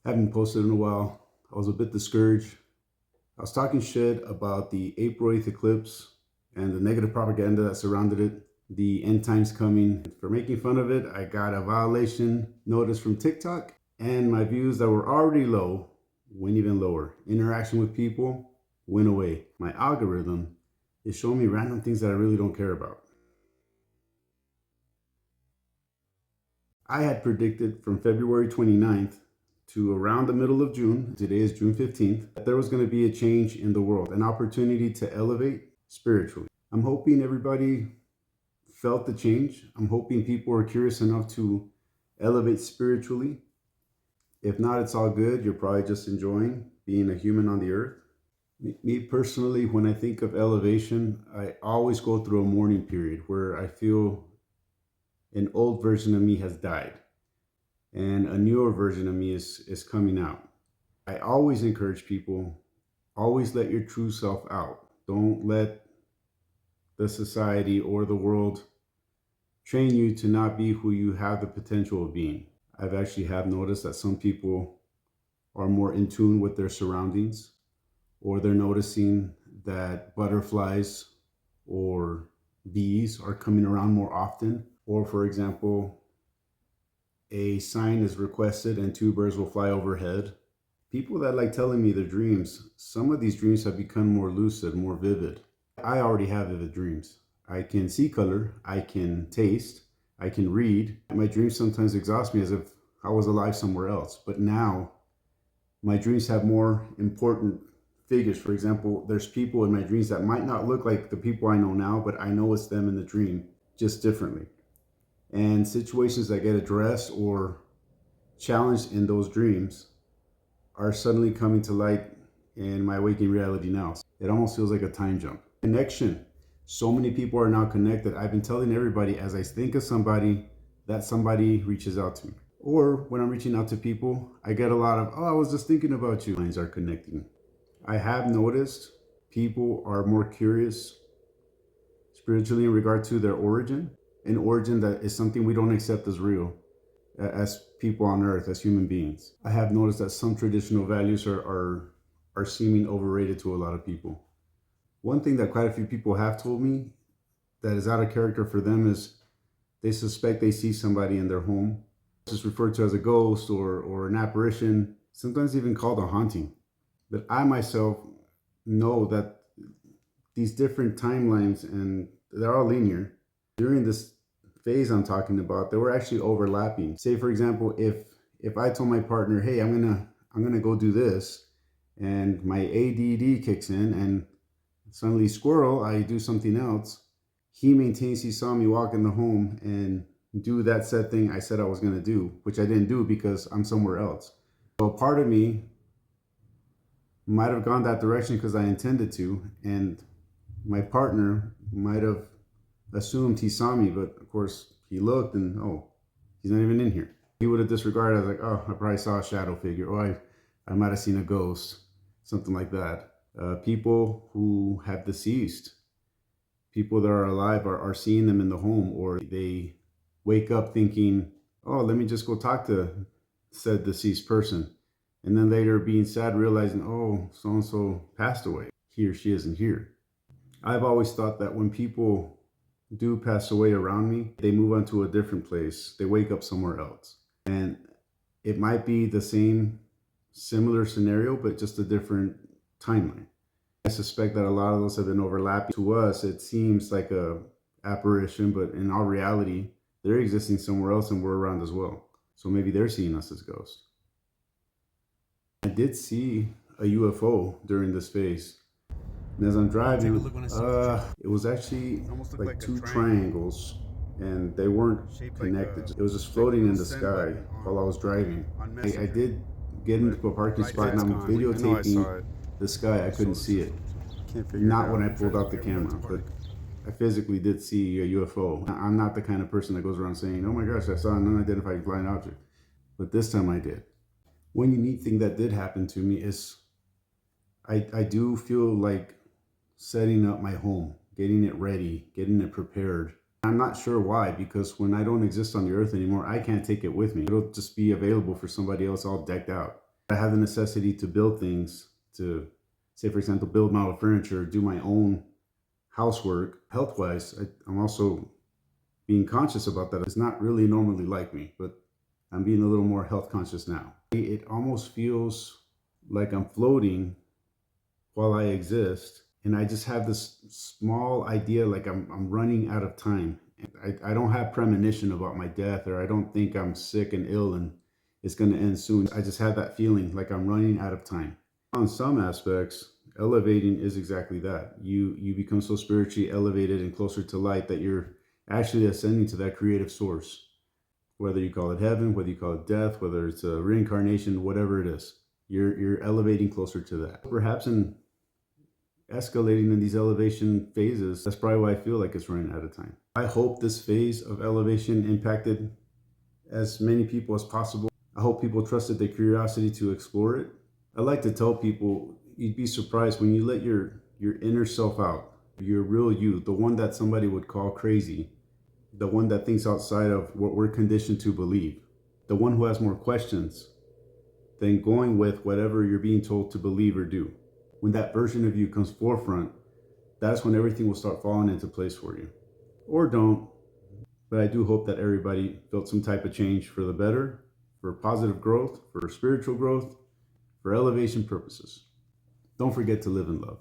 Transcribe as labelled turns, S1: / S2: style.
S1: Haven't posted in a while. I was a bit discouraged. I was talking shit about the April 8th eclipse and the negative propaganda that surrounded it, the end times coming. For making fun of it, I got a violation notice from TikTok, and my views that were already low went even lower. Interaction with people went away. My algorithm is showing me random things that I really don't care about. I had predicted from February 29th to around the middle of June, today is June 15th, that there was going to be a change in the world, an opportunity to elevate spiritually. I'm hoping everybody felt the change. I'm hoping people are curious enough to elevate spiritually. If not, it's all good. You're probably just enjoying being a human on the earth. Me personally, when I think of elevation, I always go through a mourning period where I feel an old version of me has died and a newer version of me is coming out. I always encourage people, always let your true self out. Don't let the society or the world train you to not be who you have the potential of being. I've actually have noticed that some people are more in tune with their surroundings, or they're noticing that butterflies or bees are coming around more often. Or for example, a sign is requested and two birds will fly overhead. People that like telling me their dreams, some of these dreams have become more lucid, more vivid. I already have vivid dreams. I can see color, I can taste, I can read. My dreams sometimes exhaust me as if I was alive somewhere else. But now my dreams have more important figures. For example, there's people in my dreams that might not look like the people I know now, but I know it's them in the dream, just differently. And situations that get addressed or challenged in those dreams are suddenly coming to light in my waking reality now. It almost feels like a time jump. Connection. So many people are now connected. I've been telling everybody as I think of somebody, that somebody reaches out to me. Or when I'm reaching out to people, I get a lot of, oh, I was just thinking about you. Lines are connecting. I have noticed people are more curious spiritually in regard to their origin, an origin that is something we don't accept as real as people on earth, as human beings. I have noticed that some traditional values are seeming overrated to a lot of people. One thing that quite a few people have told me that is out of character for them is they suspect they see somebody in their home. It's just referred to as a ghost or an apparition, sometimes even called a haunting. But I myself know that these different timelines, and they're all linear, during this phase I'm talking about, they were actually overlapping. Say for example, if I told my partner, hey, I'm gonna go do this, and my ADD kicks in and suddenly squirrel, I do something else, he maintains he saw me walk in the home and do that said thing I said I was gonna do, which I didn't do because I'm somewhere else. So a part of me might have gone that direction because I intended to, and my partner might have assumed he saw me, but of course he looked and oh, he's not even in here. He would have disregarded. I was like, oh, I probably saw a shadow figure, or I might have seen a ghost, something like that. People who have deceased, people that are alive are seeing them in the home, or they wake up thinking, oh, let me just go talk to said deceased person. And then later being sad, realizing, oh, so and so passed away. He or she isn't here. I've always thought that when people do pass away around me, they move on to a different place. They wake up somewhere else. And it might be the same, similar scenario, but just a different timeline. I suspect that a lot of those have been overlapping. To us, it seems like a apparition, but in all reality, they're existing somewhere else and we're around as well. So maybe they're seeing us as ghosts. I did see a UFO during this phase. And as I'm driving, it was actually like two triangles and they weren't connected. It was just floating in the sky while I was driving. I did get into a parking spot and I'm videotaping the sky. I couldn't see it. Not when I pulled out the camera, but I physically did see a UFO. I'm not the kind of person that goes around saying, oh my gosh, I saw an unidentified flying object. But this time I did. One unique thing that did happen to me is I do feel like setting up my home, getting it ready, getting it prepared. I'm not sure why, because when I don't exist on the earth anymore, I can't take it with me. It'll just be available for somebody else all decked out. I have the necessity to build things, to say, for example, build model furniture, do my own housework. Health wise, I'm also being conscious about that. It's not really normally like me, but I'm being a little more health conscious now. It almost feels like I'm floating while I exist. And I just have this small idea like I'm running out of time. I don't have premonition about my death, or I don't think I'm sick and ill and it's going to end soon. I just have that feeling like I'm running out of time. On some aspects, elevating is exactly that. You become so spiritually elevated and closer to light that you're actually ascending to that creative source. Whether you call it heaven, whether you call it death, whether it's a reincarnation, whatever it is, you're elevating closer to that. Perhaps in escalating in these elevation phases, that's probably why I feel like it's running out of time. I hope this phase of elevation impacted as many people as possible. I hope people trusted their curiosity to explore it. I like to tell people, you'd be surprised when you let your inner self out, your real you, the one that somebody would call crazy, the one that thinks outside of what we're conditioned to believe, the one who has more questions than going with whatever you're being told to believe or do. When that version of you comes forefront, that's when everything will start falling into place for you. Or don't, but I do hope that everybody felt some type of change for the better, for positive growth, for spiritual growth, for elevation purposes. Don't forget to live in love.